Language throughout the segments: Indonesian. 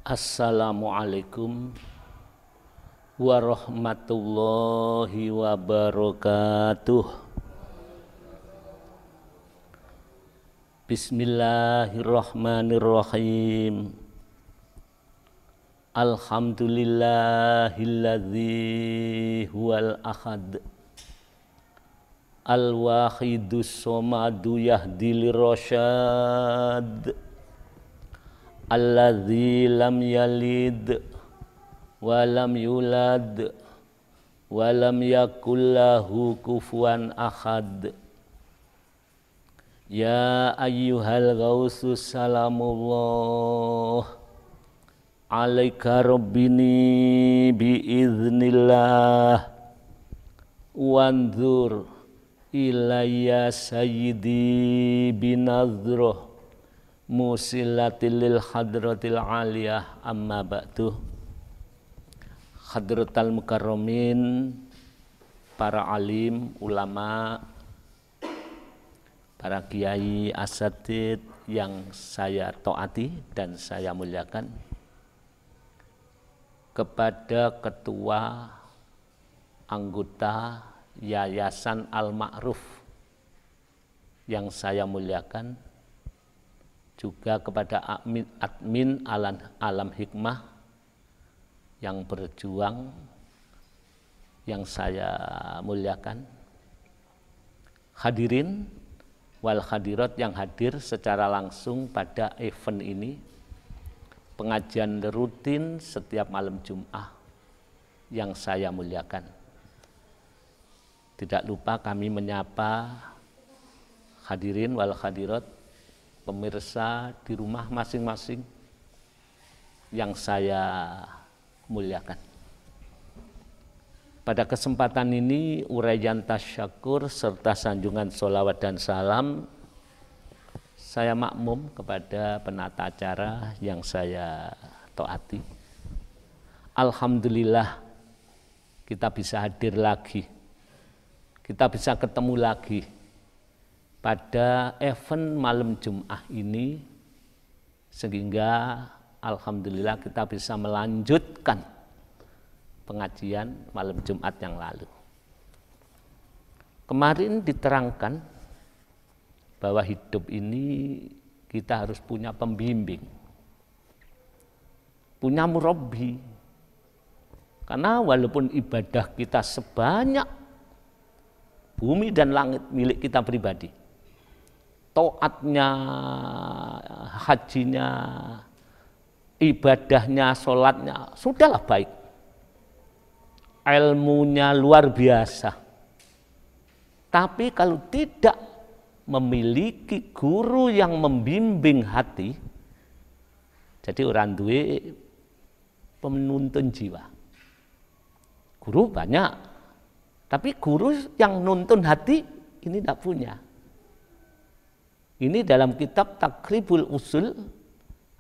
Assalamualaikum warahmatullahi wabarakatuh. Bismillahirrahmanirrahim. Alhamdulillahilladzi huwal ahad al-wahidus somadu yahdil rasyad alladzi lam yalid wa lam yulad wa lam yakul lahu kufuwan ahad. Ya ayyuhal ghausus salamullah alaika rabbini biiznillah wanzur ilayya sayyidi binadroh musilatil lil hadratil aliyah, amma ba'du. Hadratal mukarramin, para alim, ulama, para kiai asatid yang saya taati dan saya muliakan, kepada ketua anggota Yayasan Al-Ma'ruf yang saya muliakan, juga kepada admin Alam Hikmah yang berjuang yang saya muliakan, hadirin wal hadirat yang hadir secara langsung pada event ini, pengajian rutin setiap malam Jumat yang saya muliakan. Tidak lupa kami menyapa hadirin wal hadirat, pemirsa di rumah masing-masing yang saya muliakan. Pada kesempatan ini uraian tasyakur serta sanjungan sholawat dan salam saya makmum kepada penata acara yang saya taati. Alhamdulillah kita bisa hadir lagi, kita bisa ketemu lagi pada event malam Jumat ini, sehingga alhamdulillah kita bisa melanjutkan pengajian malam Jumat yang lalu. Kemarin diterangkan bahwa hidup ini kita harus punya pembimbing, punya murabbi. Karena walaupun ibadah kita sebanyak bumi dan langit milik kita pribadi, taatnya, hajinya, ibadahnya, sholatnya, sudahlah baik. Ilmunya luar biasa. Tapi kalau tidak memiliki guru yang membimbing hati, jadi orang duwe penuntun jiwa. Guru banyak, tapi guru yang nuntun hati ini tidak punya. Ini dalam kitab Takribul Usul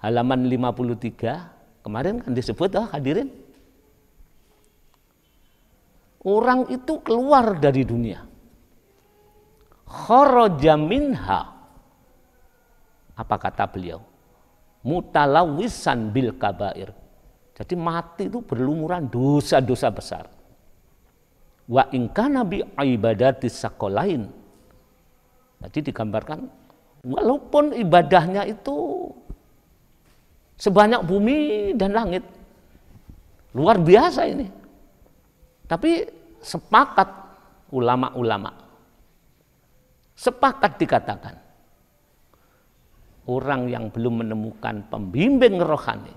halaman 53, kemarin kan disebut hadirin. Orang itu keluar dari dunia. Kharaja minha. Apa kata beliau? Mutalawisan bil kabair. Jadi mati itu berlumuran dosa-dosa besar. Wa in kana bi ibadatis saqalain. Jadi digambarkan walaupun ibadahnya itu sebanyak bumi dan langit, luar biasa ini. Tapi sepakat ulama-ulama, sepakat dikatakan, orang yang belum menemukan pembimbing rohani,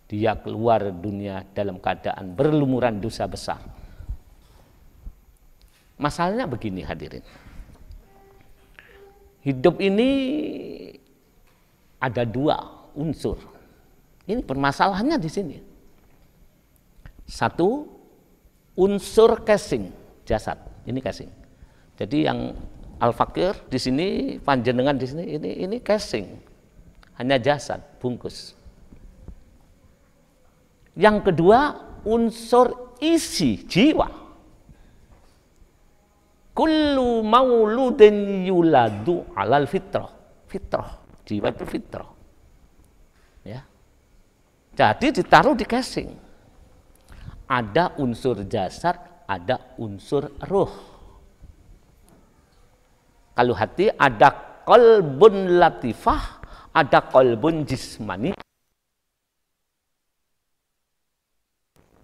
dia keluar dunia dalam keadaan berlumuran dosa besar. Masalahnya begini hadirin. Hidup ini ada dua unsur. Ini permasalahannya di sini. Satu, unsur casing, jasad. Ini casing. Jadi yang al-fakir di sini, panjenengan di sini, ini casing. Hanya jasad, bungkus. Yang kedua, unsur isi, jiwa. Kullu mauludin yuladu alal fitrah. Fitrah, jiwa itu fitrah. Ya. Jadi ditaruh di casing. Ada unsur jasad, ada unsur ruh. Kalau hati ada qalbun latifah, ada qalbun jismani.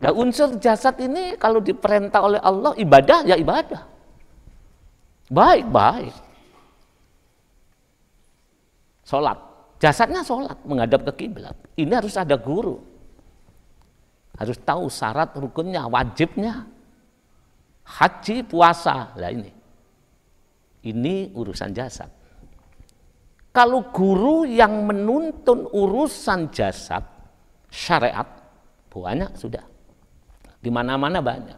Nah, unsur jasad ini kalau diperintah oleh Allah ibadah, ya ibadah. Baik. Sholat, jasadnya sholat, menghadap ke kiblat. Ini harus ada guru. Harus tahu syarat rukunnya, wajibnya. Haji, puasa, lah ini. Ini urusan jasad. Kalau guru yang menuntun urusan jasad, syariat, banyak sudah. Di mana-mana banyak.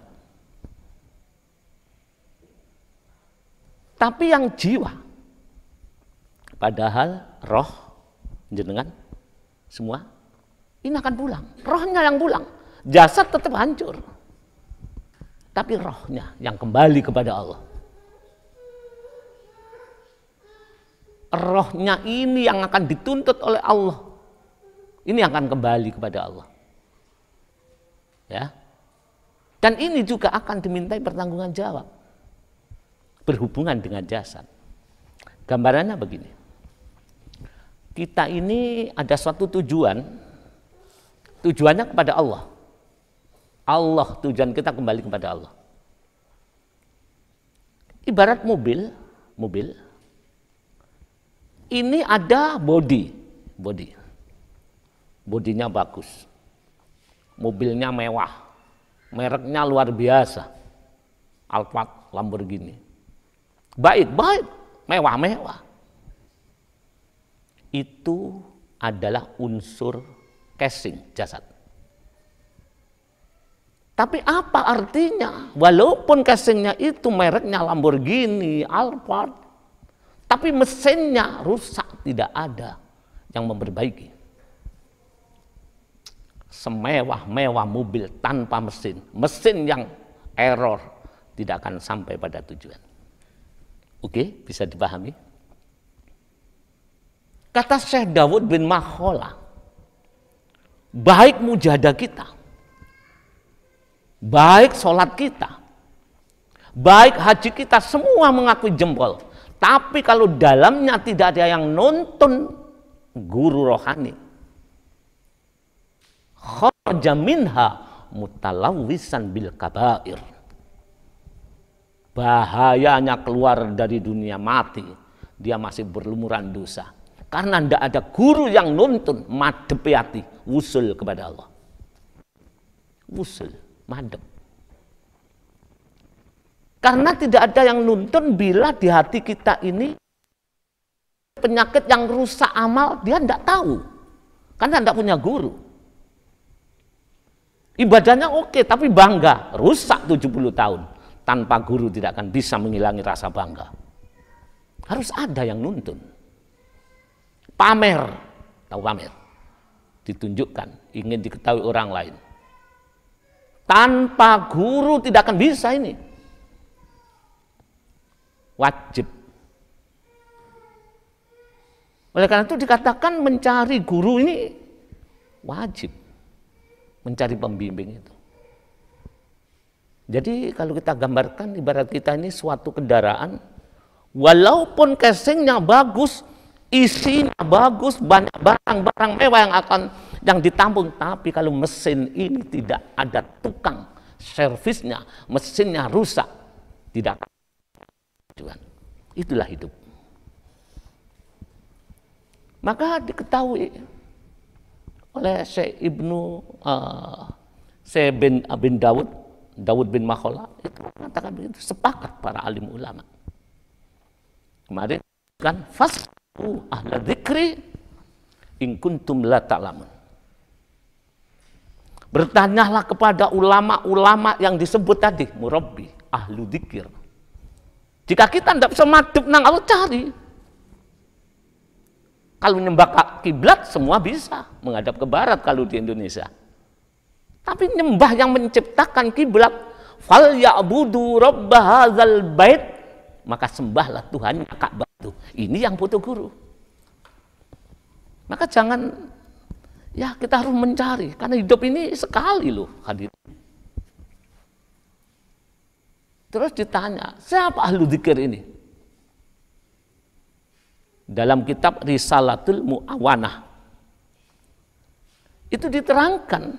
Tapi yang jiwa, padahal roh, jenengan, semua, ini akan pulang. Rohnya yang pulang. Jasad tetap hancur. Tapi rohnya yang kembali kepada Allah. Rohnya ini yang akan dituntut oleh Allah. Ini akan kembali kepada Allah. Ya. Dan ini juga akan dimintai pertanggungan jawab. Berhubungan dengan jasad. Gambarannya begini. Kita ini ada suatu tujuan. Tujuannya kepada Allah. Allah, tujuan kita kembali kepada Allah. Ibarat mobil. Ini ada bodi. Bodinya bagus. Mobilnya mewah. Mereknya luar biasa. Alphard, Lamborghini. Baik, mewah. Itu adalah unsur casing jasad. Tapi apa artinya? Walaupun casingnya itu mereknya Lamborghini, Alphard, tapi mesinnya rusak, tidak ada yang memperbaiki. Semewah-mewah mobil tanpa mesin yang error, tidak akan sampai pada tujuan. Oke, bisa dipahami? Kata Syekh Dawud bin Makhola, baik mujahadah kita, baik sholat kita, baik haji kita, semua mengakui jempol. Tapi kalau dalamnya tidak ada yang nonton guru rohani, kharaja minha mutalawwisan bil kabair. Bahayanya keluar dari dunia mati, dia masih berlumuran dosa. Karena tidak ada guru yang nuntun, madepi hati, wusul kepada Allah. Wusul, madep. Karena tidak ada yang nuntun bila di hati kita ini penyakit yang rusak amal, dia tidak tahu. Karena tidak punya guru. Ibadahnya oke, tapi bangga, rusak 70 tahun. Tanpa guru tidak akan bisa menghilangi rasa bangga. Harus ada yang nuntun. Pamer, tahu pamer? Ditunjukkan, ingin diketahui orang lain. Tanpa guru tidak akan bisa ini. Wajib. Oleh karena itu dikatakan mencari guru ini wajib. Mencari pembimbing itu. Jadi kalau kita gambarkan ibarat kita ini suatu kendaraan, walaupun casingnya bagus, isinya bagus, banyak barang-barang mewah yang ditampung, tapi kalau mesin ini tidak ada tukang servisnya, mesinnya rusak, tidak akan. Itulah hidup. Maka diketahui oleh Syekh bin Dawud bin Makhola itu mengatakan begitu, sepakat para alim ulama. Kemarin kan fas'u ahla dzikri in kuntum la ta'lamun. Bertanyalah kepada ulama-ulama yang disebut tadi, murabbi, ahlu dzikir. Jika kita tidak bisa madep nang Allah, cari. Kalau nyembah kiblat semua bisa menghadap ke barat kalau di Indonesia. Tapi nyembah yang menciptakan kiblat, fal ya'budu rabb hadzal bait, maka sembahlah Tuhan Ka'bah itu. Ini yang butuh guru. Maka jangan Ya kita harus mencari, karena hidup ini sekali loh hadir. Terus ditanya, siapa ahlu dzikir ini? Dalam kitab Risalatul Mu'awanah itu diterangkan,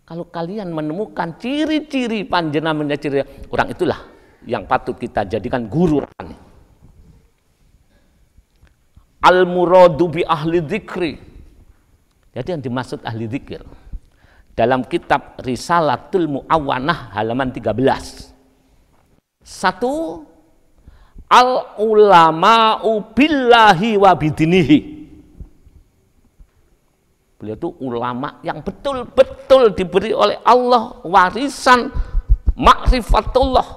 kalau kalian menemukan ciri-ciri panjenengan ciri orang itulah yang patut kita jadikan guru rohani. Al-muradu bi ahli dzikri. Jadi yang dimaksud ahli dzikir dalam kitab Risalatul Mu'awanah halaman 13. 1. Al-ulama'u billahi wa bidinihi. Beliau itu ulama yang betul-betul diberi oleh Allah warisan ma'rifatullah,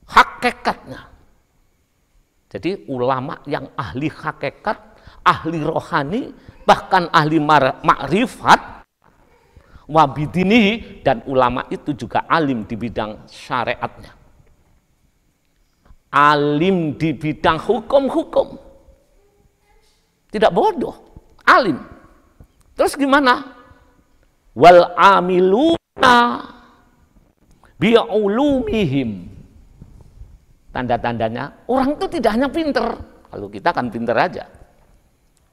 hakikatnya. Jadi ulama yang ahli hakikat, ahli rohani, bahkan ahli ma'rifat, wabidinihi, dan ulama itu juga alim di bidang syariatnya. Alim di bidang hukum-hukum. Tidak bodoh, alim. Terus gimana? Wal amiluna bi'ulumihim. Tanda-tandanya, orang itu tidak hanya pinter. Kalau kita kan pinter aja.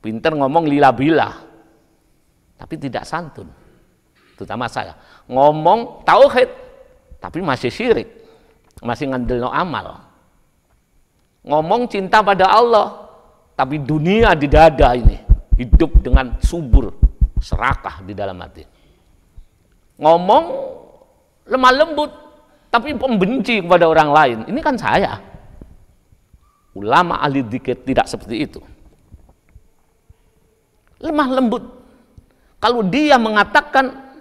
Pinter ngomong lila-bila, tapi tidak santun. Terutama saya. Ngomong tauhid, tapi masih syirik. Masih ngandelno amal. Ngomong cinta pada Allah, tapi dunia di dada ini. Hidup dengan subur, serakah di dalam hati. Ngomong lemah lembut, tapi pembenci kepada orang lain. Ini kan saya. Ulama ahli dzikir tidak seperti itu. Lemah lembut. Kalau dia mengatakan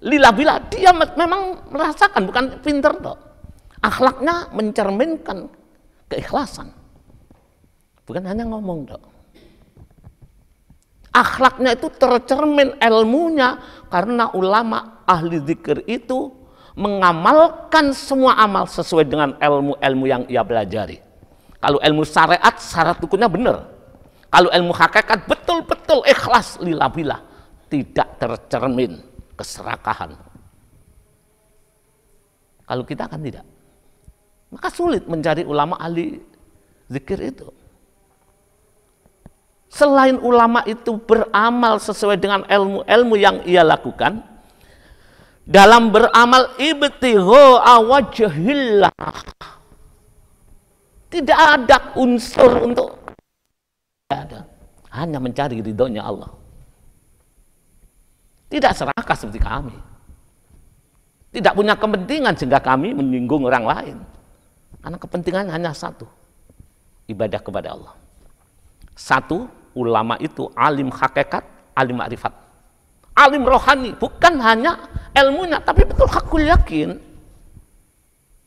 lillah-billah, dia memang merasakan, bukan pinter toh. Akhlaknya mencerminkan keikhlasan. Bukan hanya ngomong toh. Akhlaknya itu tercermin ilmunya, karena ulama ahli dzikir itu mengamalkan semua amal sesuai dengan ilmu-ilmu yang ia pelajari. Kalau ilmu syariat, syarat hukumnya benar. Kalau ilmu hakikat, betul-betul ikhlas lillah-billah, tidak tercermin keserakahan. Kalau kita kan tidak. Maka sulit mencari ulama ahli zikir itu. Selain ulama itu beramal sesuai dengan ilmu-ilmu yang ia lakukan, dalam beramal ibtigha wajhillah, tidak ada unsur untuk, tidak ada, hanya mencari ridhonya Allah. Tidak serakah seperti kami, tidak punya kepentingan sehingga kami menyinggung orang lain, karena kepentingannya hanya satu, ibadah kepada Allah. Satu, ulama itu alim hakikat, alim ma'rifat, alim rohani, bukan hanya ilmunya, tapi betul hakul yakin,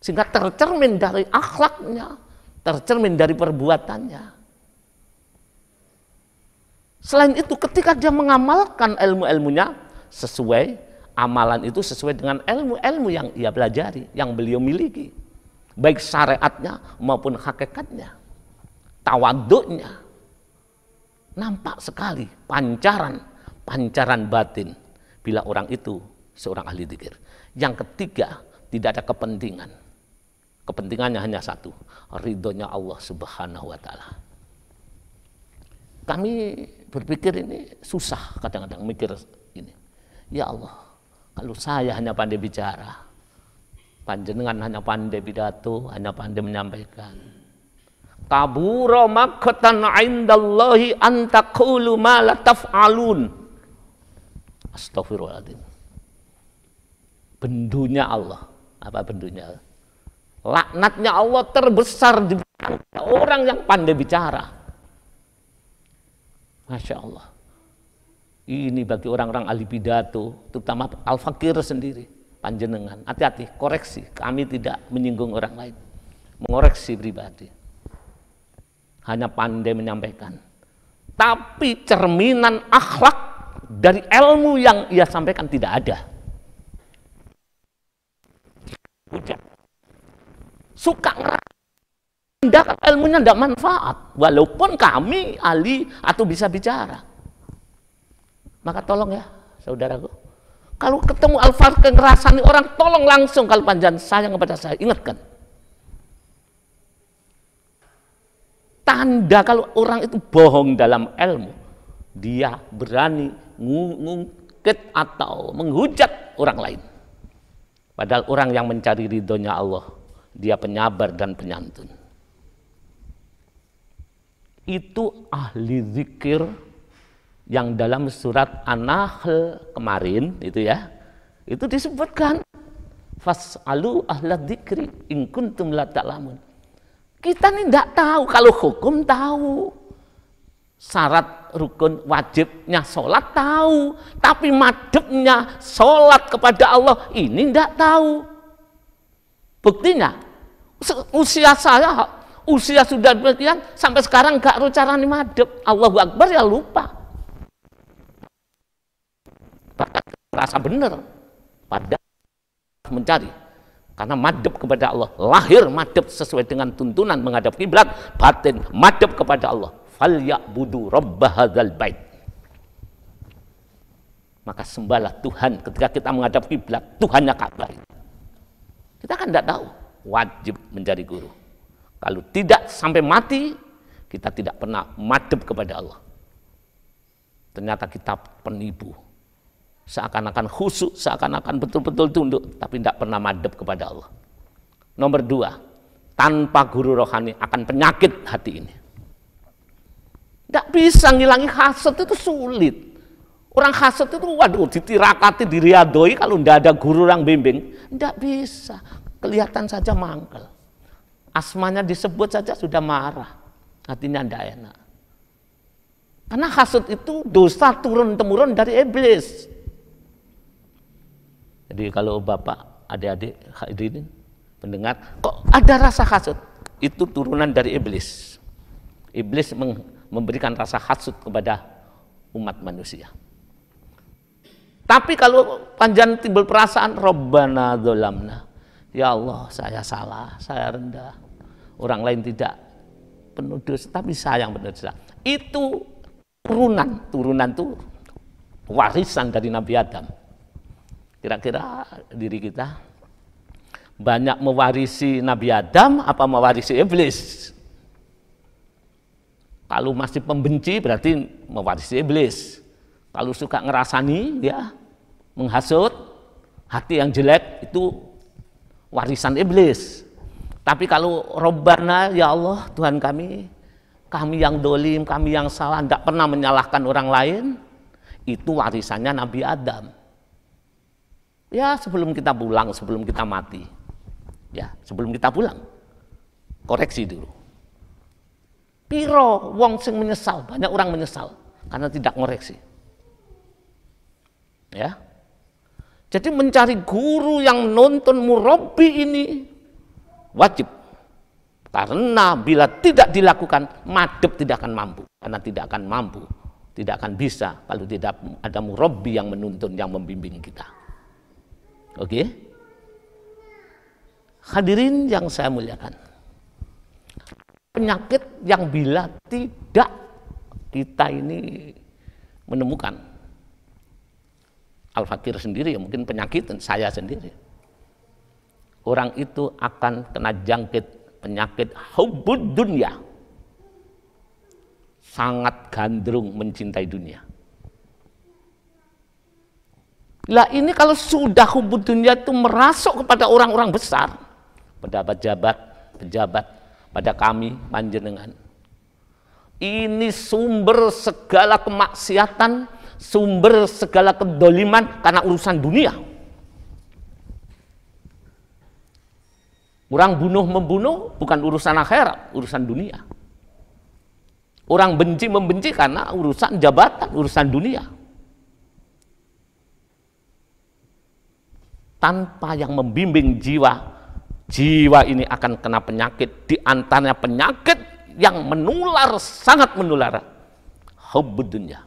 sehingga tercermin dari akhlaknya, tercermin dari perbuatannya. Selain itu, ketika dia mengamalkan ilmu-ilmunya, sesuai, amalan itu sesuai dengan ilmu-ilmu yang ia pelajari, yang beliau miliki, baik syariatnya maupun hakikatnya, tawaduknya. Nampak sekali pancaran batin bila orang itu seorang ahli dzikir. Yang ketiga, tidak ada kepentingan. Kepentingannya hanya satu, ridhonya Allah Subhanahu wa Ta'ala. Kami berpikir ini susah, kadang-kadang mikir ini. Ya Allah, kalau saya hanya pandai bicara, panjenengan hanya pandai pidato, hanya pandai menyampaikan. Kabura maqtan 'indallahi an taqulu ma la taf'alun. Astagfirullahaladzim. Bendunya Allah. Apa bendunya? Laknatnya Allah terbesar di orang yang pandai bicara. Masya Allah. Ini bagi orang-orang ahli pidato, terutama al-fakir sendiri, panjenengan. Hati-hati, koreksi. Kami tidak menyinggung orang lain. Mengoreksi pribadi. Hanya pandai menyampaikan, tapi cerminan akhlak dari ilmu yang ia sampaikan tidak ada. Suka ngerasa ilmunya tidak manfaat, walaupun kami ahli atau bisa bicara. Maka tolong ya saudaraku, kalau ketemu Al-Fatihah ngerasani orang, tolong langsung kalau panjang sayang kepada saya, ingatkan. Tanda kalau orang itu bohong dalam ilmu, dia berani ngungkit atau menghujat orang lain. Padahal orang yang mencari ridhonya Allah, dia penyabar dan penyantun. Itu ahli zikir yang dalam surat An-Nahl kemarin itu ya, itu disebutkan fas'alu ahla dzikri in kuntum la ta'lamun. Kita ini tidak tahu, kalau hukum tahu, syarat rukun wajibnya sholat tahu, tapi madhepnya sholat kepada Allah ini tidak tahu. Buktinya usia saya, usia sudah demikian sampai sekarang gak caranya madhep. Allahu Akbar ya lupa. Bahkan rasa benar pada mencari, karena madhep kepada Allah, lahir madhep sesuai dengan tuntunan menghadap kiblat, batin madhep kepada Allah. Falyabudu rabb hadzal bait. Maka sembahlah Tuhan ketika kita menghadap kiblat, Tuhannya Ka'bah. Kita kan tidak tahu, wajib mencari guru. Kalau tidak sampai mati, kita tidak pernah madhep kepada Allah. Ternyata kita penipu. Seakan-akan khusyuk, seakan-akan betul-betul tunduk, tapi tidak pernah madhep kepada Allah. Nomor 2, tanpa guru rohani akan penyakit hati ini. Tidak bisa ngilangi hasad, itu sulit. Orang hasad itu waduh ditirakati, diriadoi kalau tidak ada guru yang bimbing. Tidak bisa, kelihatan saja mangkel. Asmanya disebut saja sudah marah, hatinya tidak enak. Karena hasad itu dosa turun-temurun dari iblis. Jadi kalau bapak, adik-adik hadirin pendengar, kok ada rasa hasad? Itu turunan dari iblis. Iblis memberikan rasa hasad kepada umat manusia. Tapi kalau panjang timbul perasaan Rabbana dzolamna, ya Allah saya salah, saya rendah, orang lain tidak penuh dosa, tapi saya yang penuh dosa. Itu turunan itu warisan dari Nabi Adam. Kira-kira diri kita banyak mewarisi Nabi Adam apa mewarisi iblis? Kalau masih pembenci berarti mewarisi iblis. Kalau suka ngerasani ya, menghasut, hati yang jelek itu warisan iblis. Tapi kalau Rabbana ya Allah Tuhan kami yang dolim, kami yang salah, tidak pernah menyalahkan orang lain, itu warisannya Nabi Adam. Ya sebelum kita pulang, sebelum kita mati, ya sebelum kita pulang, koreksi dulu. Piro wong sing menyesal, banyak orang menyesal karena tidak ngoreksi. Ya, jadi mencari guru yang nonton murabbi ini wajib, karena bila tidak dilakukan, madhep tidak akan mampu, karena tidak akan mampu, tidak akan bisa kalau tidak ada murabbi yang menuntun, yang membimbing kita. Oke, hadirin yang saya muliakan, penyakit yang bila tidak kita ini menemukan, Al-Fakir sendiri ya mungkin penyakit, saya sendiri, orang itu akan kena jangkit penyakit hubbud dunya, sangat gandrung mencintai dunia. Lah ini kalau sudah hubbud dunya itu merasuk kepada orang-orang besar, pada pejabat, pada kami panjenengan. Ini sumber segala kemaksiatan, sumber segala kedoliman karena urusan dunia. Orang bunuh-membunuh bukan urusan akhirat, urusan dunia. Orang benci-membenci karena urusan jabatan, urusan dunia. Tanpa yang membimbing jiwa, jiwa ini akan kena penyakit. Di antaranya penyakit yang menular, sangat menular, hubbud dunya.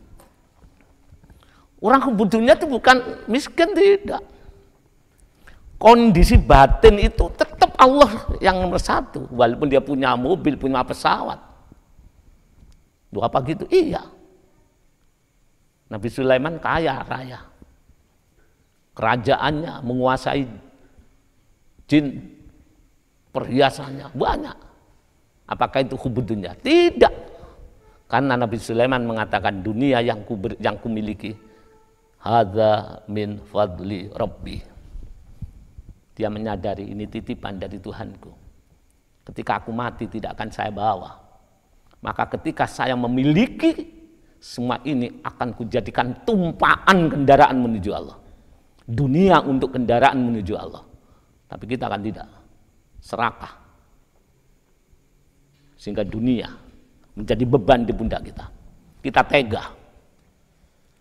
Orang hubbud dunya itu bukan miskin, tidak. Kondisi batin itu tetap Allah yang nomor satu, walaupun dia punya mobil, punya pesawat. Duh, apa gitu? Iya. Nabi Sulaiman kaya raya. Kerajaannya menguasai jin, perhiasannya banyak. Apakah itu hubud dunia? Tidak. Karena Nabi Sulaiman mengatakan dunia yang kumiliki hadza min fadli rabbi. Dia menyadari ini titipan dari Tuhanku. Ketika aku mati tidak akan saya bawa. Maka ketika saya memiliki semua ini akan kujadikan tumpaan kendaraan menuju Allah. Dunia untuk kendaraan menuju Allah. Tapi kita akan tidak. Serakah. Sehingga dunia menjadi beban di pundak kita. Kita tega.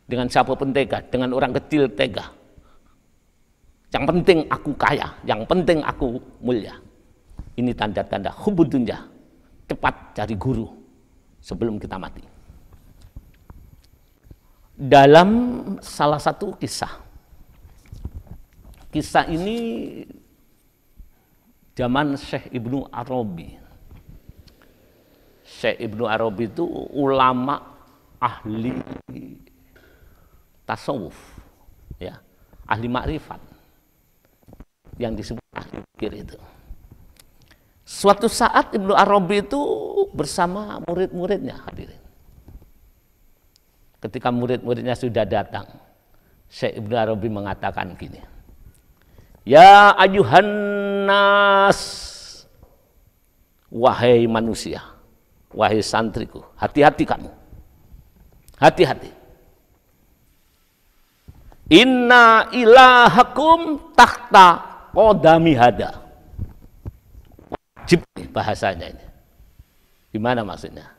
Dengan siapapun tega. Dengan orang kecil tega. Yang penting aku kaya. Yang penting aku mulia. Ini tanda-tanda hubud dunya. Cepat cari guru sebelum kita mati. Dalam salah satu kisah. Kisah ini zaman Syekh Ibnu Arabi. Syekh Ibnu Arabi itu ulama ahli tasawuf, ya, ahli makrifat, yang disebut ahli fikir itu. Suatu saat Ibnu Arabi itu bersama murid-muridnya hadirin. Ketika murid-muridnya sudah datang, Syekh Ibnu Arabi mengatakan gini, ya ayuhan nas, wahai manusia, wahai santriku, hati-hati kamu, hati-hati. Inna ilahakum tahta qadami hada. Wajib bahasanya ini. Gimana maksudnya?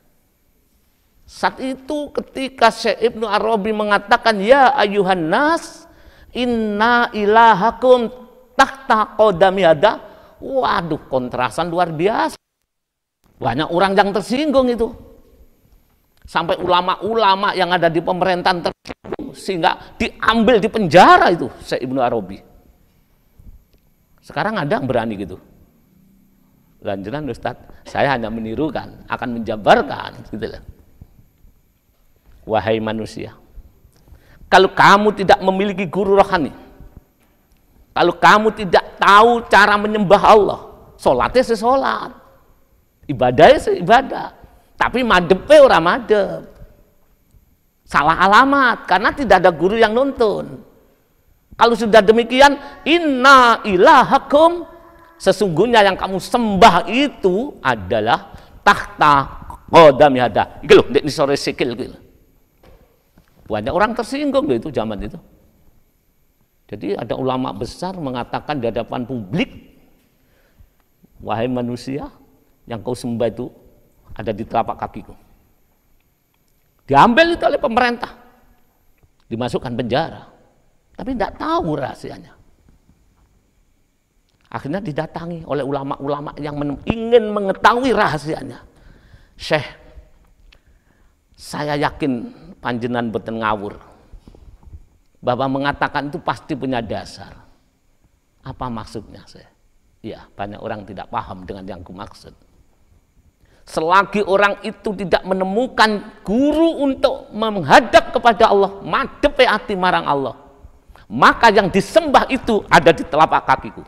Saat itu ketika Syekh Ibnu Arabi mengatakan ya ayuhan nas, inna ilahakum tahta qadami hada. Waduh, kontrasan luar biasa. Banyak orang yang tersinggung itu. Sampai ulama-ulama yang ada di pemerintahan tersinggung sehingga diambil di penjara itu Syekh Ibnu Arabi. Sekarang ada yang berani gitu. Lanjutan Ustaz, saya hanya menirukan, akan menjabarkan gitu lah. Wahai manusia, kalau kamu tidak memiliki guru rohani, kalau kamu tidak tahu cara menyembah Allah, sholatnya sesolat, ibadahnya seibadah, tapi madepe ora madep, salah alamat karena tidak ada guru yang nuntun. Kalau sudah demikian, inna ilahakum, sesungguhnya yang kamu sembah itu adalah tahta qadami hada. Iki lho, ndek sore sikil iki lho. Banyak orang tersinggung loh itu zaman itu. Jadi ada ulama besar mengatakan di hadapan publik, wahai manusia, yang kau sembah itu ada di telapak kakiku. Diambil itu oleh pemerintah, dimasukkan penjara, tapi tidak tahu rahasianya. Akhirnya didatangi oleh ulama-ulama yang ingin mengetahui rahasianya. Syekh, saya yakin panjenengan boten ngawur. Bapak mengatakan itu pasti punya dasar. Apa maksudnya saya? Ya, banyak orang tidak paham dengan yang kumaksud. Selagi orang itu tidak menemukan guru untuk menghadap kepada Allah, madhep ati marang Allah, maka yang disembah itu ada di telapak kakiku.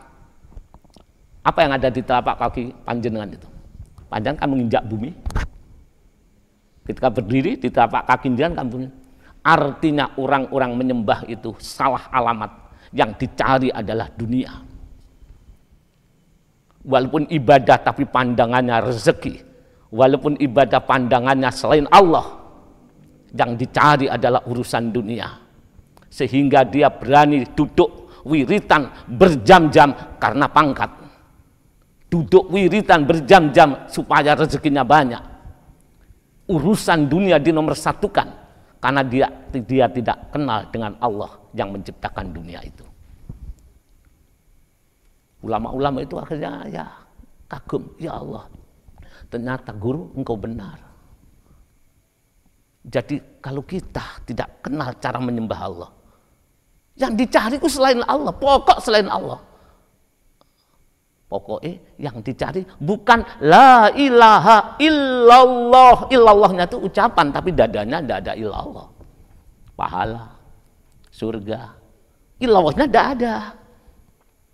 Apa yang ada di telapak kaki panjenengan itu? Panjenengan kan menginjak bumi. Ketika berdiri di telapak kaki jenengan kan bumi. Artinya orang-orang menyembah itu salah alamat. Yang dicari adalah dunia. Walaupun ibadah tapi pandangannya rezeki. Walaupun ibadah pandangannya selain Allah, yang dicari adalah urusan dunia. Sehingga dia berani duduk wiritan berjam-jam karena pangkat. Duduk wiritan berjam-jam supaya rezekinya banyak. Urusan dunia dinomorsatukan karena dia tidak kenal dengan Allah yang menciptakan dunia itu. Ulama-ulama itu akhirnya ya kagum, ya Allah, ternyata guru engkau benar. Jadi kalau kita tidak kenal cara menyembah Allah, yang dicari itu selain Allah, pokok selain Allah. Pokoknya yang dicari bukan la ilaha illallah. Illallahnya itu ucapan, tapi dadanya tidak ada illallah. pahala, surga. Illallahnya tidak ada.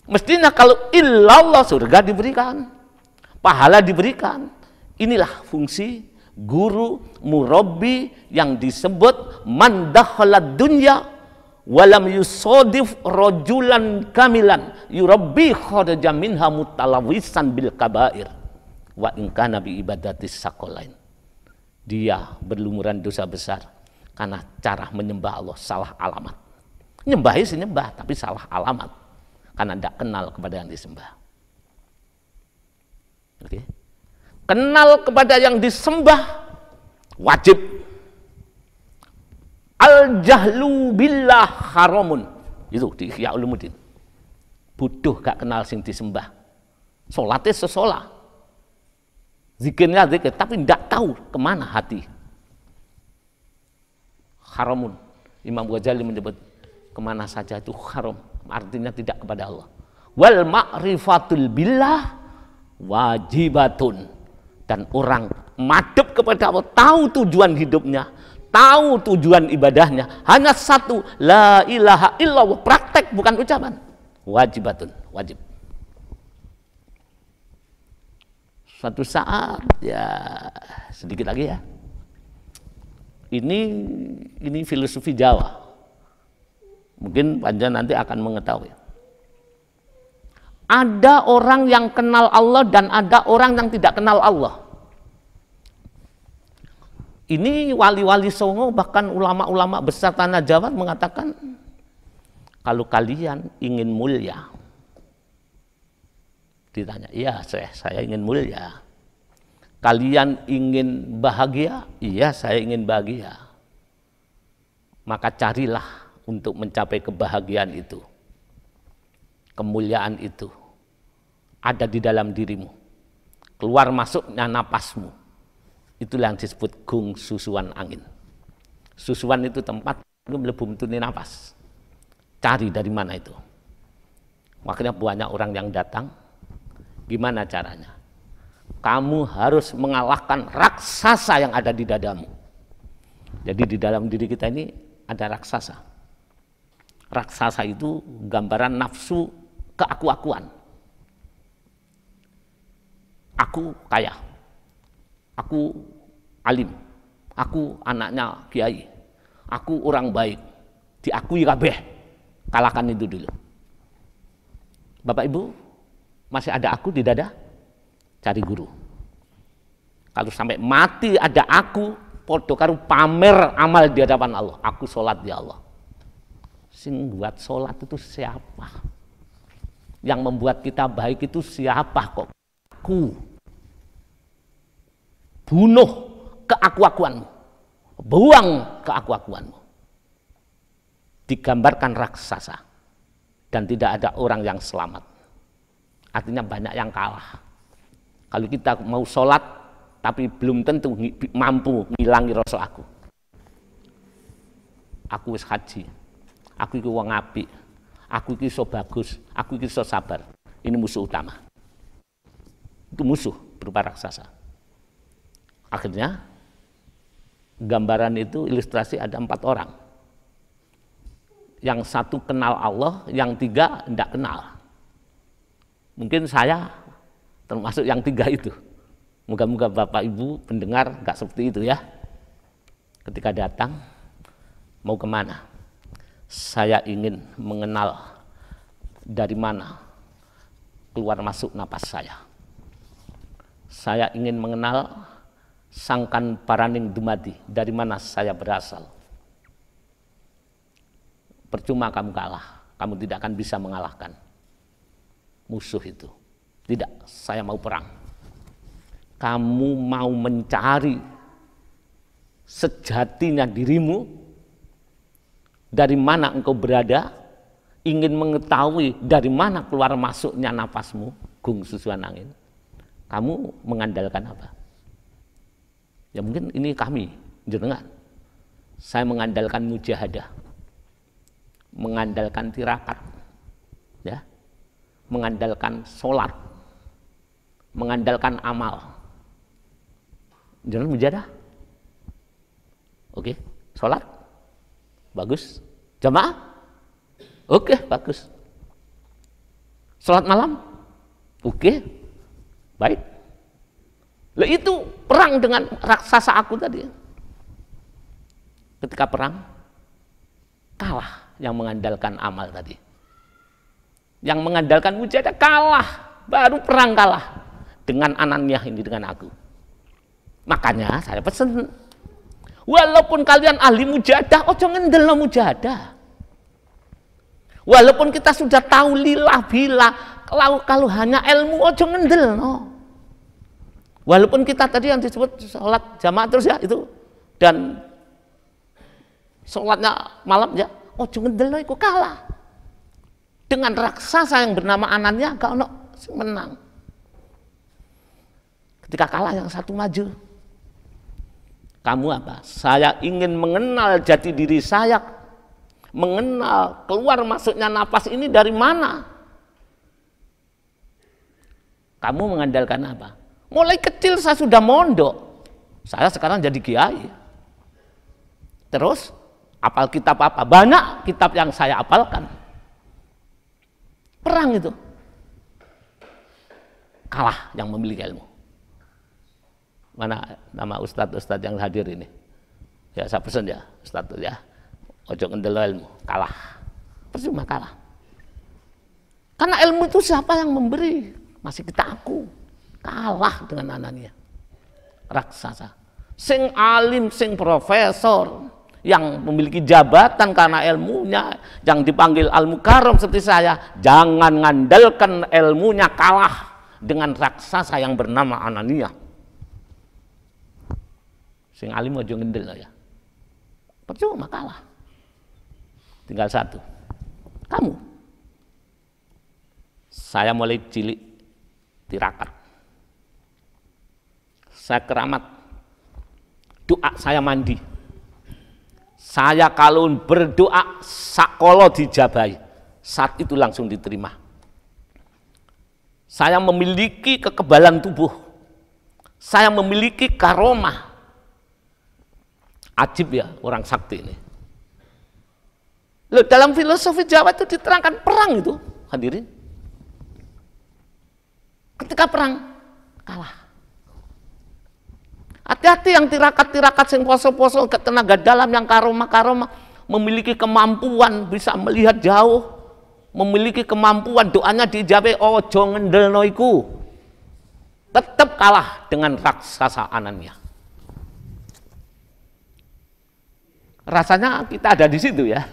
Mestinya kalau illallah surga diberikan, pahala diberikan. Inilah fungsi guru murabbi yang disebut man dakhalad dunya walam yusodif rojulan kamilan yurabbi kharaja minha mutalawisan bil kabair wa in kana bi ibadatis sakolain. Dia berlumuran dosa besar karena cara menyembah Allah salah alamat. Nyembah sih nyembah tapi salah alamat karena tidak kenal kepada yang disembah. Oke. Kenal kepada yang disembah wajib. Al-jahlu billah haramun. Itu di Ihya Ulumuddin. Bodoh gak kenal sing disembah. Salatnya sesolah. Zikirnya zikir, tapi tidak tahu kemana hati. Haramun. Imam Ghazali menyebut kemana saja itu haram. Artinya tidak kepada Allah. Wal ma'rifatul billah wajibatun. Dan orang madhep kepada Allah, tahu tujuan hidupnya, tahu tujuan ibadahnya, hanya satu, la ilaha illallah, praktek bukan ucapan. Wajibatun, wajib. Suatu saat, ya sedikit lagi ya. Ini filosofi Jawa. Mungkin panjang nanti akan mengetahui. Ada orang yang kenal Allah dan ada orang yang tidak kenal Allah. Ini wali-wali Songo bahkan ulama-ulama besar tanah Jawa mengatakan kalau kalian ingin mulia, ditanya, iya saya ingin mulia. Kalian ingin bahagia? Iya saya ingin bahagia. Maka carilah untuk mencapai kebahagiaan itu, kemuliaan itu ada di dalam dirimu. Keluar masuknya napasmu, itulah yang disebut gung susuan angin. Susuan itu tempat lu melebum tuni napas. Cari dari mana itu. Makanya banyak orang yang datang. Gimana caranya? Kamu harus mengalahkan raksasa yang ada di dadamu. Jadi di dalam diri kita ini ada raksasa. Raksasa itu gambaran nafsu keaku-akuan. Aku kaya, aku alim, aku anaknya kiai, aku orang baik, diakui kabeh. Kalahkan itu dulu. Bapak Ibu, masih ada aku di dada? Cari guru. Kalau sampai mati ada aku, podo karo pamer amal di hadapan Allah. Aku sholat ya Allah. Sing buat sholat itu siapa? Yang membuat kita baik itu siapa kok? Aku. Bunuh keaku-akuanmu. Buang keaku-akuanmu. Digambarkan raksasa. Dan tidak ada orang yang selamat. Artinya banyak yang kalah. Kalau kita mau sholat, tapi belum tentu mampu ngilangi rasa aku. Aku wis haji. Aku iki wong apik, aku iki iso bagus, aku iki iso sabar. Ini musuh utama. Itu musuh berupa raksasa. Akhirnya gambaran itu ilustrasi ada 4 orang. Yang satu kenal Allah, yang 3 tidak kenal. Mungkin saya termasuk yang 3 itu. Moga-moga Bapak Ibu pendengar nggak seperti itu ya. Ketika datang, mau kemana? Saya ingin mengenal dari mana keluar masuk napas saya. Saya ingin mengenal sangkan paraning dumadi, dari mana saya berasal. Percuma kamu kalah, kamu tidak akan bisa mengalahkan musuh itu. Tidak, saya mau perang. Kamu mau mencari sejatinya dirimu, dari mana engkau berada, ingin mengetahui dari mana keluar masuknya napasmu, gung susuan angin. Kamu mengandalkan apa? Ya mungkin ini kami, jenengan. Saya mengandalkan mujahadah, mengandalkan tirakat, ya, mengandalkan sholat, mengandalkan amal. Jenengan mujahadah, oke, sholat. Bagus. Jamaah? Oke, bagus. Salat malam? Oke, baik. Lah itu perang dengan raksasa aku tadi. Ketika perang, kalah yang mengandalkan amal tadi. Yang mengandalkan mujahadah kalah, baru perang kalah dengan Ananiah ini, dengan aku. Makanya saya pesen, walaupun kalian ahli mujahadah, ojo ngendelno mujahadah. Walaupun kita sudah tahu lillah billah, kalau hanya ilmu ojo ngendelno. Walaupun kita tadi yang disebut sholat jamaah terus ya itu, dan sholatnya malam ya, ojo ngendelno iku kalah dengan raksasa yang bernama Ananiah, gak ono sing menang. Ketika kalah yang satu maju. Kamu apa? Saya ingin mengenal jati diri saya, mengenal keluar masuknya napas ini dari mana. Kamu mengandalkan apa? Mulai kecil saya sudah mondok, saya sekarang jadi kiai. Terus apal kitab apa? Banyak kitab yang saya apalkan. Perang itu kalah yang memiliki ilmu. Mana nama ustadz-ustadz yang hadir ini? Ya saya pesan ya, ustadz ya, ojo ngendelo ilmu, kalah, percuma kalah. Karena ilmu itu siapa yang memberi? Masih kita aku, kalah dengan Ananiah, raksasa. Sing alim, sing profesor, yang memiliki jabatan karena ilmunya, yang dipanggil al-mukarram seperti saya, jangan ngandalkan ilmunya kalah dengan raksasa yang bernama Ananiah. Sing alim aja ngendel ya. Percuma kalah. Tinggal satu. Kamu. Saya mulai cilik tirakat. Saya keramat. Doa saya mandi. Saya kalau berdoa sakolo dijabahi. Saat itu langsung diterima. Saya memiliki kekebalan tubuh. Saya memiliki karomah. Ajib ya orang sakti ini. Loh, dalam filosofi Jawa itu diterangkan perang itu, hadirin. Ketika perang kalah. Hati-hati yang tirakat-tirakat sing poso-poso ke tenaga dalam yang karomah-karomah, memiliki kemampuan bisa melihat jauh, memiliki kemampuan doanya diijabahi, ojo ngendelno iku. Tetap kalah dengan raksasa Ananiah. Rasanya kita ada di situ ya,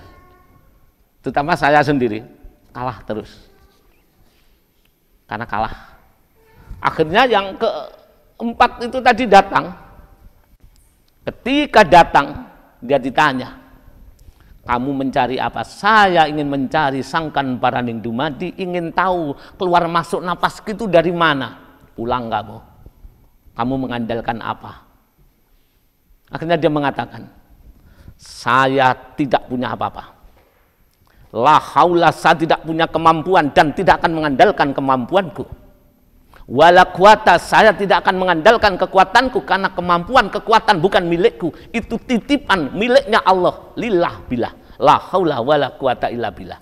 terutama saya sendiri kalah terus, karena kalah. Akhirnya yang keempat itu tadi datang. Ketika datang dia ditanya, kamu mencari apa? Saya ingin mencari sangkan paraning dumadi, ingin tahu keluar masuk napas itu dari mana. Ulang kamu mengandalkan apa? Akhirnya dia mengatakan, saya tidak punya apa-apa. La haula, saya tidak punya kemampuan dan tidak akan mengandalkan kemampuanku. Wala quwata, saya tidak akan mengandalkan kekuatanku karena kekuatan bukan milikku. Itu titipan miliknya Allah. Lillah billah. La haula wala quwata illa billah.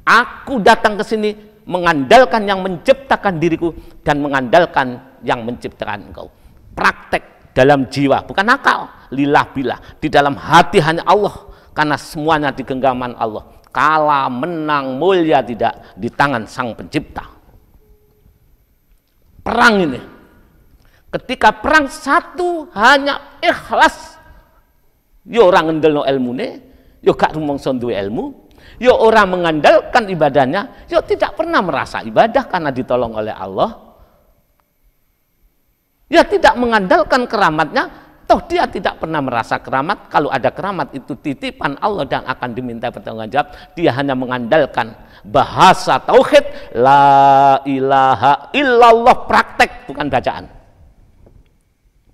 Aku datang ke sini mengandalkan yang menciptakan diriku dan mengandalkan yang menciptakan engkau. Praktek dalam jiwa, bukan akal. Lillah billah, di dalam hati hanya Allah, karena semuanya di genggaman Allah. Kalah menang mulia tidak di tangan sang pencipta. Perang ini, ketika perang satu hanya ikhlas. Yo orang ngendelno ilmune, yo gak rumangsa duwe ilmu, yo orang mengandalkan ibadahnya, yo tidak pernah merasa ibadah karena ditolong oleh Allah. Ya tidak mengandalkan keramatnya. Toh dia tidak pernah merasa keramat. Kalau ada keramat itu titipan Allah dan akan diminta pertanggungjawab. Dia hanya mengandalkan bahasa tauhid, la ilaha illallah, praktek bukan bacaan.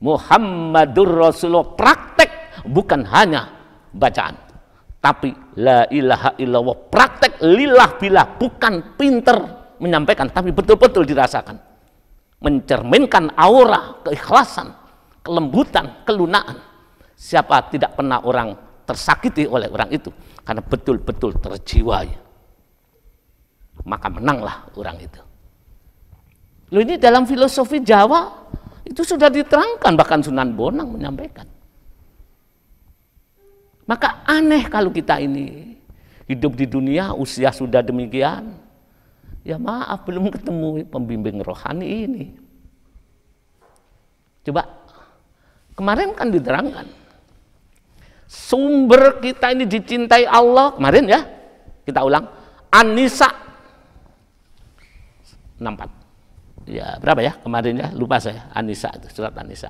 Muhammadur Rasulullah, praktek bukan hanya bacaan. Tapi la ilaha illallah, praktek lillah billah, bukan pinter menyampaikan tapi betul-betul dirasakan. Mencerminkan aura keikhlasan, kelembutan, kelunaan. Siapa tidak pernah orang tersakiti oleh orang itu karena betul-betul terjiwai, maka menanglah orang itu. Loh, ini dalam filosofi Jawa itu sudah diterangkan, bahkan Sunan Bonang menyampaikan. Maka aneh kalau kita ini hidup di dunia usia sudah demikian, ya maaf belum ketemu pembimbing rohani ini. Coba kemarin kan diterangkan sumber kita ini dicintai Allah, kemarin ya kita ulang, An-Nisa 64. Ya berapa ya kemarin ya, lupa saya. An-Nisa itu surat An-Nisa.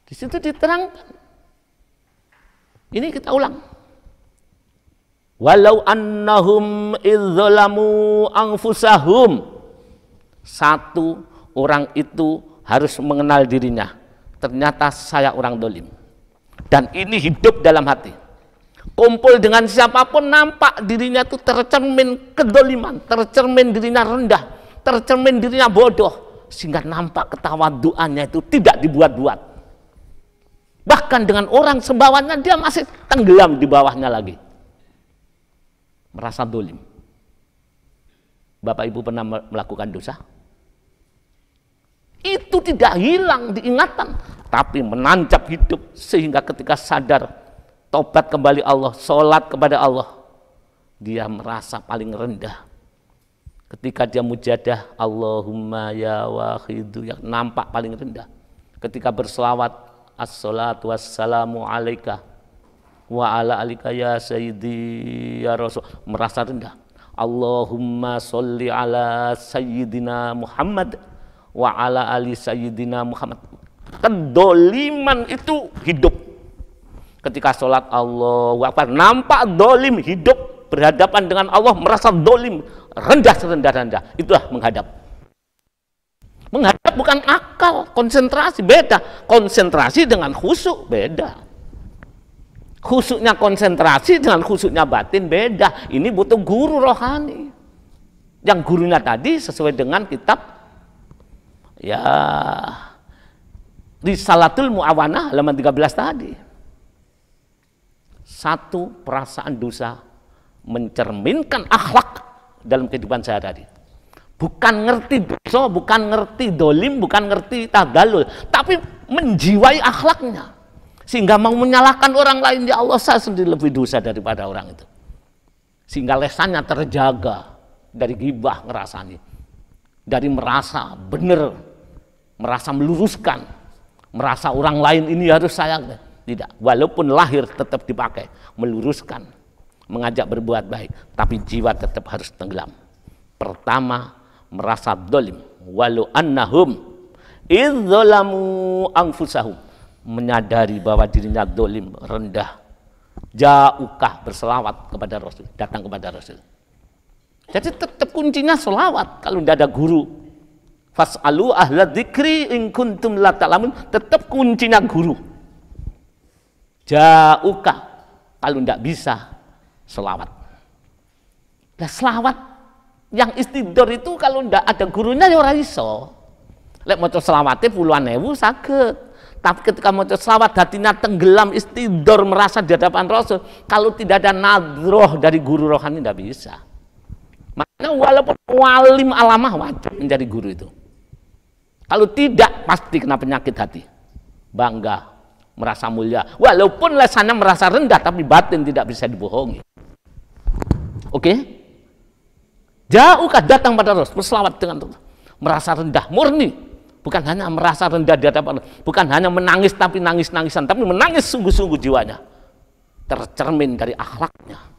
Di situ diterangkan. Ini kita ulang. Walau annahum idzalamu anfusahum. Satu, orang itu harus mengenal dirinya. Ternyata saya orang dolim. Dan ini hidup dalam hati. Kumpul dengan siapapun nampak dirinya itu tercermin kedoliman, tercermin dirinya rendah, tercermin dirinya bodoh. Sehingga nampak ketawaduannya itu tidak dibuat-buat. Bahkan dengan orang sebawahnya dia masih tenggelam di bawahnya lagi. Merasa dolim. Bapak Ibu pernah melakukan dosa? Itu tidak hilang diingatan, tapi menancap hidup sehingga ketika sadar, tobat kembali Allah, sholat kepada Allah, dia merasa paling rendah. Ketika dia mujadah, Allahumma ya wahidu, yang nampak paling rendah. Ketika berselawat, as-salatu wassalamu alaika wa ala alika ya sayyidi ya rasul, merasa rendah. Allahumma sholli ala sayyidina Muhammad wa ala ali sayyidina Muhammad. Kedoliman itu hidup. Ketika sholat Allahu Akbar, nampak dolim, hidup berhadapan dengan Allah, merasa dolim, rendah serendah-rendah. Itulah menghadap. Menghadap bukan akal, konsentrasi, beda. Konsentrasi dengan khusyuk beda. Khusyuknya konsentrasi dengan khusyuknya batin beda. Ini butuh guru rohani. Yang gurunya tadi sesuai dengan kitab ya Risalatul Mu'awanah halaman 13 tadi. Satu, perasaan dosa mencerminkan akhlak dalam kehidupan sehari-hari. Bukan ngerti dosa, bukan ngerti dolim, bukan ngerti tadalul, tapi menjiwai akhlaknya. Sehingga mau menyalahkan orang lain, ya Allah saya sendiri lebih dosa daripada orang itu. Sehingga lesannya terjaga dari ghibah ngerasani. Dari merasa benar, merasa meluruskan, merasa orang lain ini harus sayang. Tidak, walaupun lahir tetap dipakai, meluruskan, mengajak berbuat baik, tapi jiwa tetap harus tenggelam. Pertama, merasa dolim, walau annahum idzalamu anfusahum, menyadari bahwa dirinya dolim, rendah. Ja'ukah, berselawat kepada Rasul, datang kepada Rasul. Jadi tetap kuncinya selawat. Kalau tidak ada guru, fas'alu ahla dzikri in kuntum la ta'lamun, tetap kuncinya guru. Ja'ukah, kalau tidak bisa selawat. Nah, selawat yang istidor itu kalau ndak ada gurunya ya ora iso. Lek maca selawate puluhan ewu saged. Tapi ketika maca selawat hatinya tenggelam istidor merasa di hadapan Rasul, kalau tidak ada nadroh dari guru rohani ndak bisa. Makanya walaupun walim alamah wajib menjadi guru itu. Kalau tidak pasti kena penyakit hati. Bangga, merasa mulia. Walaupun lesannya merasa rendah tapi batin tidak bisa dibohongi. Oke? Jauhkah datang pada Rasul, berselawat dengan Allah, merasa rendah, murni, bukan hanya merasa rendah di hadapan Allah, bukan hanya menangis tapi nangis-nangisan, tapi menangis sungguh-sungguh jiwanya, tercermin dari akhlaknya.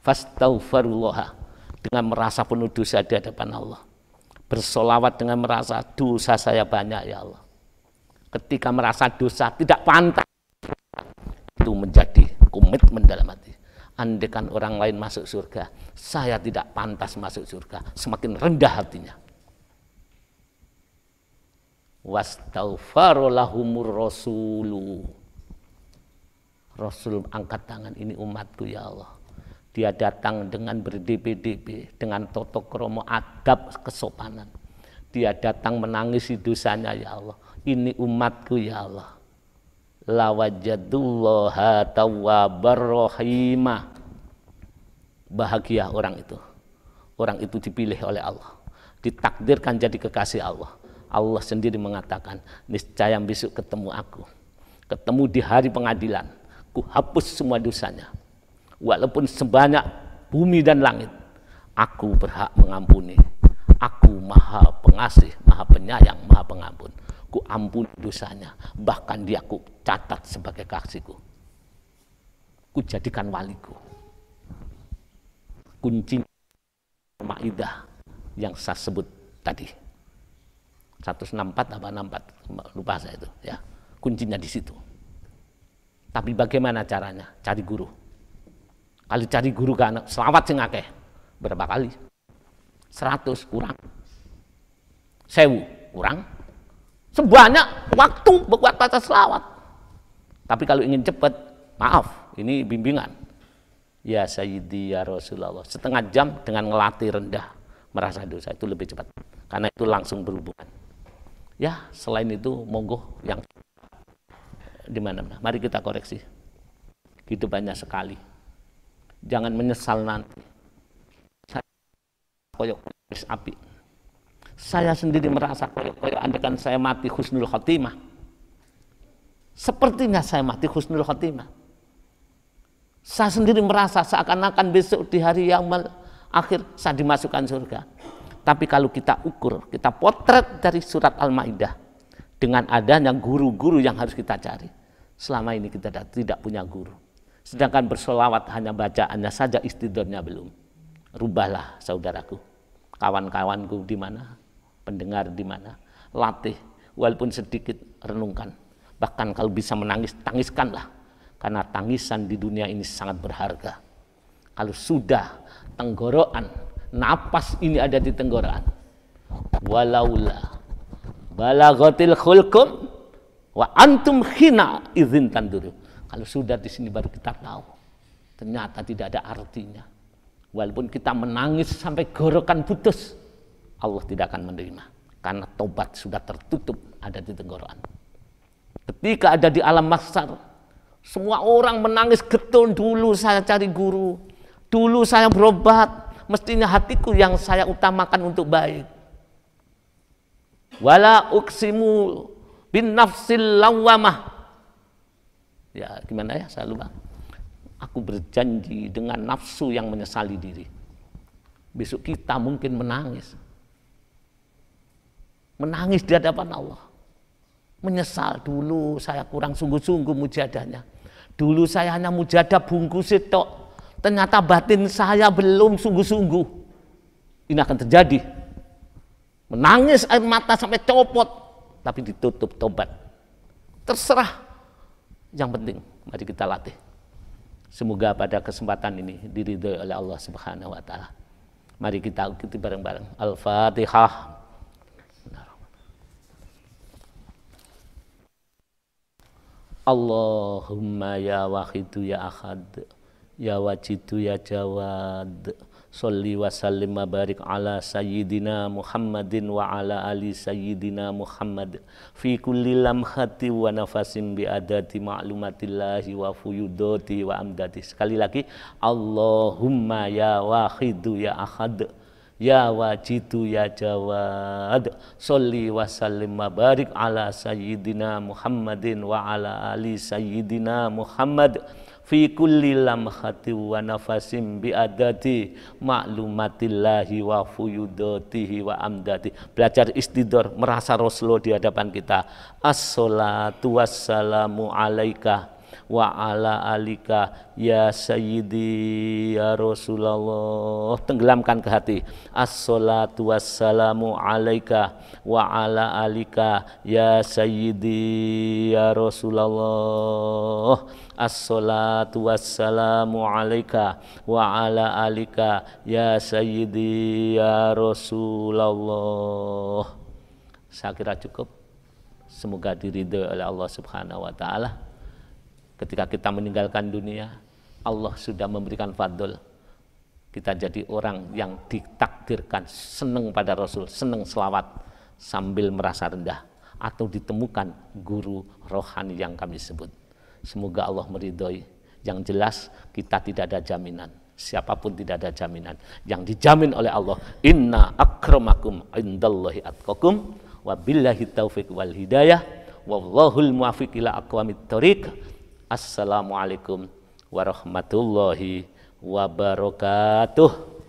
Fastaghfirullah, dengan merasa penuh dosa di hadapan Allah, bersolawat dengan merasa dosa saya banyak ya Allah. Ketika merasa dosa tidak pantas, itu menjadi komitmen dalam hati. Andaikan orang lain masuk surga, saya tidak pantas masuk surga. Semakin rendah hatinya. Wastaghfara lahumur rasulu. Rasul angkat tangan, ini umatku ya Allah. Dia datang dengan berdebe-debe, dengan toto kromo adab kesopanan. Dia datang menangisi dosanya ya Allah. Ini umatku ya Allah. lawajadullaha tawwabar rahimah. Bahagia orang itu. Orang itu dipilih oleh Allah, ditakdirkan jadi kekasih Allah. Allah sendiri mengatakan, niscaya besok ketemu aku, ketemu di hari pengadilan, ku hapus semua dosanya. Walaupun sebanyak bumi dan langit, aku berhak mengampuni. Aku maha pengasih, maha penyayang, maha pengampun. Ku ampuni dosanya, bahkan dia ku catat sebagai kasihku. Ku jadikan waliku. Kunci Maidah yang saya sebut tadi 164 apa 64 lupa saya itu ya, kuncinya di situ. Tapi bagaimana caranya? Cari guru. Kalau cari guru kan selawat sing akeh berapa kali? 100 kurang, 1000 kurang, sebanyak waktu buat baca selawat. Tapi kalau ingin cepat, maaf, ini bimbingan. Ya Sayyidi ya Rasulullah, setengah jam dengan ngelatih rendah merasa dosa itu lebih cepat, karena itu langsung berhubungan. Ya selain itu monggo yang di mana-mana, mari kita koreksi. Hidup banyak sekali, jangan menyesal nanti. Saya koyok api, saya sendiri merasa koyok andaikan saya mati husnul khotimah, sepertinya saya mati husnul khotimah. Saya sendiri merasa seakan-akan besok di hari yang akhir saya dimasukkan surga. Tapi kalau kita ukur, kita potret dari surat Al-Maidah dengan adanya guru-guru yang harus kita cari. Selama ini kita tidak punya guru. Sedangkan bersolawat hanya bacaannya saja, istidornya belum. Rubahlah saudaraku, kawan-kawanku di mana, pendengar di mana, latih walaupun sedikit, renungkan. Bahkan kalau bisa menangis, tangiskanlah. Karena tangisan di dunia ini sangat berharga. Kalau sudah tenggorokan, napas ini ada di tenggorokan. Walaula balaghatil khulqum wa antum khina idzin tanduru. Kalau sudah di sini baru kita tahu. Ternyata tidak ada artinya. Walaupun kita menangis sampai gorokan putus, Allah tidak akan menerima. Karena tobat sudah tertutup ada di tenggorokan. Ketika ada di alam mahsyar, semua orang menangis getun, dulu saya cari guru, dulu saya berobat, mestinya hatiku yang saya utamakan untuk baik. Wala uqsimu bin nafsil lawamah. Ya gimana ya, saya lupa. Aku berjanji dengan nafsu yang menyesali diri. Besok kita mungkin menangis. Menangis di hadapan Allah. Menyesal, dulu saya kurang sungguh-sungguh mujadahnya. Dulu saya hanya mujadah bungkus itu, ternyata batin saya belum sungguh-sungguh. Ini akan terjadi. Menangis air mata sampai copot, tapi ditutup tobat. Terserah. Yang penting, mari kita latih. Semoga pada kesempatan ini diridhoi oleh Allah Subhanahu wa taala. Mari kita ikuti bareng-bareng. Al-Fatihah. Allahumma ya wahidu ya ahad, ya wajidu ya jawad, sholli wa sallim wa barik ala sayyidina Muhammadin wa ala ali sayyidina Muhammad fi kulli lamhati wa nafasin bi adati ma'lumatillahi wa fuyudoti wa amdati. Sekali lagi, Allahumma ya wahidu ya ahad, ya wajidu ya jawad, sholli wa sallim wa barik ala sayyidina Muhammadin wa ala ali sayyidina Muhammad fi kulli lamhati wa nafasim bi adati ma'lumatillahi wa fuyudatihi wa amdati. Belajar istidor, merasa Rasulullah di hadapan kita. As-salatu wassalamu alaika wa ala alika ya sayyidi ya Rasulullah. Tenggelamkan ke hati. As-salatu wassalamu alaika wa ala alika ya sayyidi ya Rasulullah. As-salatu wassalamu alaika wa ala alika ya sayyidi ya Rasulullah. Saya kira cukup. Semoga diridhoi oleh Allah Subhanahu wa taala. Ketika kita meninggalkan dunia, Allah sudah memberikan fadl. Kita jadi orang yang ditakdirkan senang pada Rasul, senang selawat sambil merasa rendah. atau ditemukan guru rohani yang kami sebut. Semoga Allah meridhoi. Yang jelas kita tidak ada jaminan. Siapapun tidak ada jaminan. Yang dijamin oleh Allah, inna akramakum indallahi atqakum wa billahi taufiq wal hidayah wallahul muwaffiq ila aqwamit thoriq. Assalamualaikum warahmatullahi wabarakatuh.